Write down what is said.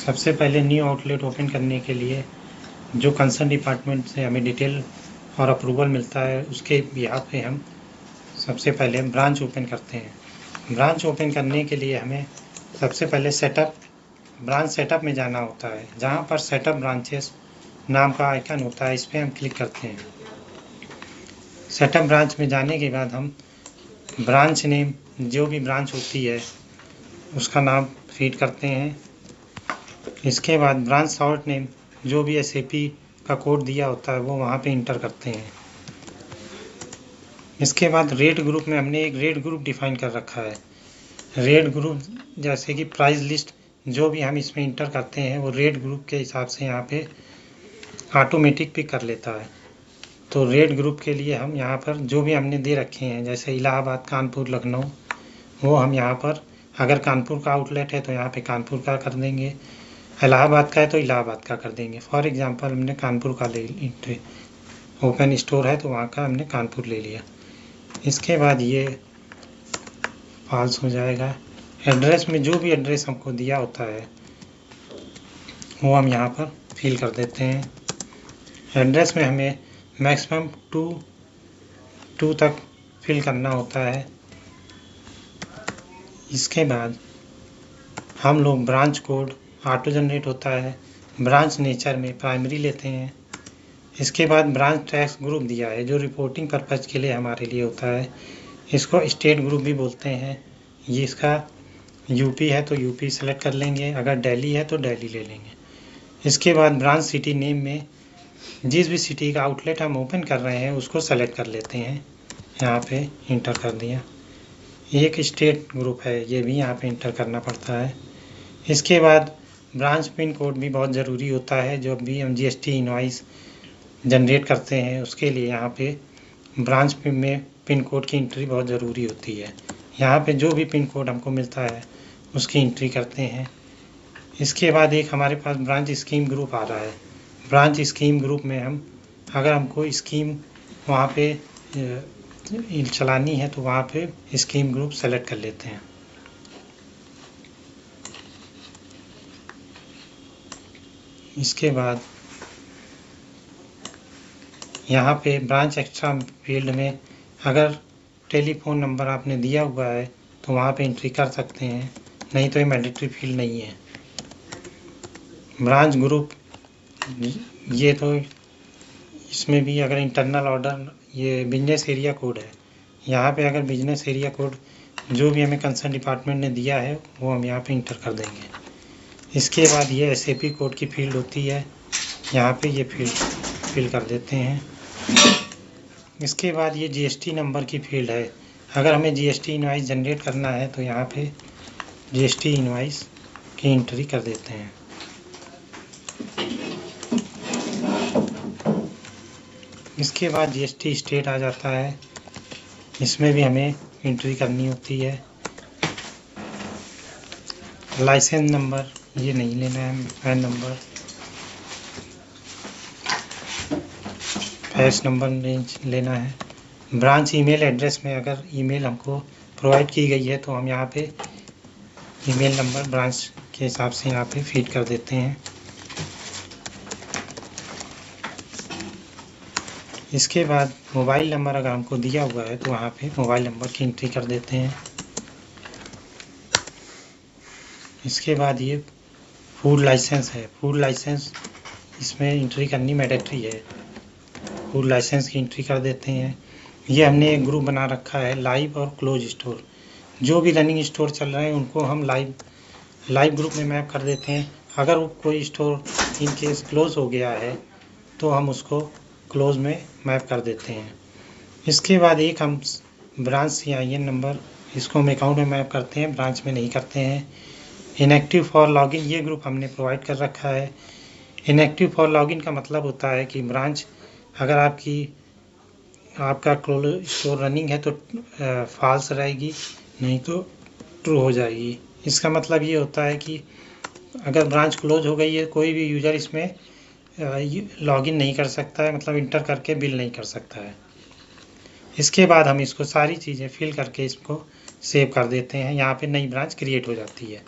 सबसे पहले new outlet open करने के लिए जो कंसर्न डिपार्टमेंट से हमें डिटेल और अप्रूवल मिलता है उसके बिहाफ पे हम सबसे पहले ब्रांच ओपन करते हैं। ब्रांच ओपन करने के लिए हमें सबसे पहले ब्रांच सेटअप में जाना होता है, जहाँ पर सेटअप ब्रांचेस नाम का आइकन होता है, इस पर हम क्लिक करते हैं। सेटअप ब्रांच में जाने के बाद हम ब्रांच नेम, जो भी ब्रांच होती है उसका नाम फीड करते हैं। इसके बाद ब्रांच सॉर्ट नेम, जो भी SAP का कोड दिया होता है वो वहाँ पे इंटर करते हैं। इसके बाद रेट ग्रुप में हमने एक रेट ग्रुप डिफाइन कर रखा है। रेट ग्रुप जैसे कि प्राइस लिस्ट, जो भी हम इसमें इंटर करते हैं वो रेट ग्रुप के हिसाब से यहाँ पे ऑटोमेटिक पिक कर लेता है। तो रेट ग्रुप के लिए हम यहाँ पर जो भी हमने दे रखे हैं, जैसे इलाहाबाद, कानपुर, लखनऊ, वो हम यहाँ पर अगर कानपुर का आउटलेट है तो यहाँ पे कानपुर का कर देंगे, इलाहाबाद का है तो इलाहाबाद का कर देंगे। फॉर एग्जांपल हमने कानपुर का ले ओपन स्टोर है तो वहाँ का हमने कानपुर ले लिया। इसके बाद ये फॉल्स हो जाएगा। एड्रेस में जो भी एड्रेस हमको दिया होता है वो हम यहाँ पर फिल कर देते हैं। एड्रेस में हमें मैक्सिमम 2 तक फिल करना होता है। इसके बाद हम लोग ब्रांच कोड ऑटो जनरेट होता है, ब्रांच नेचर में प्राइमरी लेते हैं। इसके बाद ब्रांच टैक्स ग्रुप दिया है जो रिपोर्टिंग पर्पज़ के लिए हमारे लिए होता है, इसको स्टेट ग्रुप भी बोलते हैं। ये इसका यूपी है तो यूपी सेलेक्ट कर लेंगे, अगर दिल्ली है तो दिल्ली ले लेंगे। इसके बाद ब्रांच सिटी नेम में जिस भी सिटी का आउटलेट हम ओपन कर रहे हैं उसको सेलेक्ट कर लेते हैं, यहाँ पे इंटर कर दिया। एक स्टेट ग्रुप है, ये भी यहाँ पे इंटर करना पड़ता है। इसके बाद ब्रांच पिन कोड भी बहुत ज़रूरी होता है, जो भी हम GST इनवॉइस जनरेट करते हैं उसके लिए यहाँ पे ब्रांच में पिन कोड की एंट्री बहुत ज़रूरी होती है। यहाँ पे जो भी पिन कोड हमको मिलता है उसकी एंट्री करते हैं। इसके बाद एक हमारे पास ब्रांच स्कीम ग्रुप आ रहा है। ब्रांच स्कीम ग्रुप में हम अगर हमको स्कीम वहाँ पे चलानी है तो वहाँ पे स्कीम ग्रुप सेलेक्ट कर लेते हैं। इसके बाद यहाँ पे ब्रांच एक्स्ट्रा फील्ड में अगर टेलीफोन नंबर आपने दिया हुआ है तो वहाँ पे एंट्री कर सकते हैं, नहीं तो ये मैंडेटरी फील्ड नहीं है। ब्रांच ग्रुप ये तो इसमें भी अगर इंटरनल ऑर्डर, ये बिजनेस एरिया कोड है, यहाँ पे अगर बिजनेस एरिया कोड जो भी हमें कंसर्न डिपार्टमेंट ने दिया है वो हम यहाँ पे इंटर कर देंगे। इसके बाद ये SAP कोड की फील्ड होती है, यहाँ पे ये फील्ड फिल कर देते हैं। इसके बाद ये GST नंबर की फील्ड है, अगर हमें GST इनवाइस जनरेट करना है तो यहाँ पे GST इनवाइस की एंट्री कर देते हैं। इसके बाद GST स्टेट आ जाता है, इसमें भी हमें एंट्री करनी होती है। लाइसेंस नंबर ये नहीं लेना है, पैन नंबर, फैक्स नंबर लेना है। ब्रांच ईमेल एड्रेस में अगर ईमेल हमको प्रोवाइड की गई है तो हम यहाँ पे ईमेल नंबर ब्रांच के हिसाब से यहाँ पे फीड कर देते हैं। इसके बाद मोबाइल नंबर अगर हमको दिया हुआ है तो वहाँ पे मोबाइल नंबर की एंट्री कर देते हैं। इसके बाद ये फूड लाइसेंस है, फूड लाइसेंस इसमें एंट्री करनी मैंडेटरी है, फूड लाइसेंस की एंट्री कर देते हैं। ये हमने एक ग्रुप बना रखा है लाइव और क्लोज स्टोर, जो भी रनिंग स्टोर चल रहे हैं उनको हम लाइव ग्रुप में मैप कर देते हैं। अगर कोई स्टोर इन केस क्लोज हो गया है तो हम उसको क्लोज में मैप कर देते हैं। इसके बाद एक हम ब्रांच CIN नंबर, इसको हम अकाउंट में मैप करते हैं, ब्रांच में नहीं करते हैं। इनएक्टिव फॉर लॉगिन ये ग्रुप हमने प्रोवाइड कर रखा है। इनएक्टिव फॉर लॉगिन का मतलब होता है कि ब्रांच अगर आपका क्लोज स्टोर रनिंग है तो फॉल्स रहेगी, नहीं तो ट्रू हो जाएगी। इसका मतलब ये होता है कि अगर ब्रांच क्लोज हो गई है, कोई भी यूज़र इसमें लॉगिन नहीं कर सकता है, मतलब इंटर करके बिल नहीं कर सकता है। इसके बाद हम इसको सारी चीज़ें फिल करके इसको सेव कर देते हैं, यहाँ पे नई ब्रांच क्रिएट हो जाती है।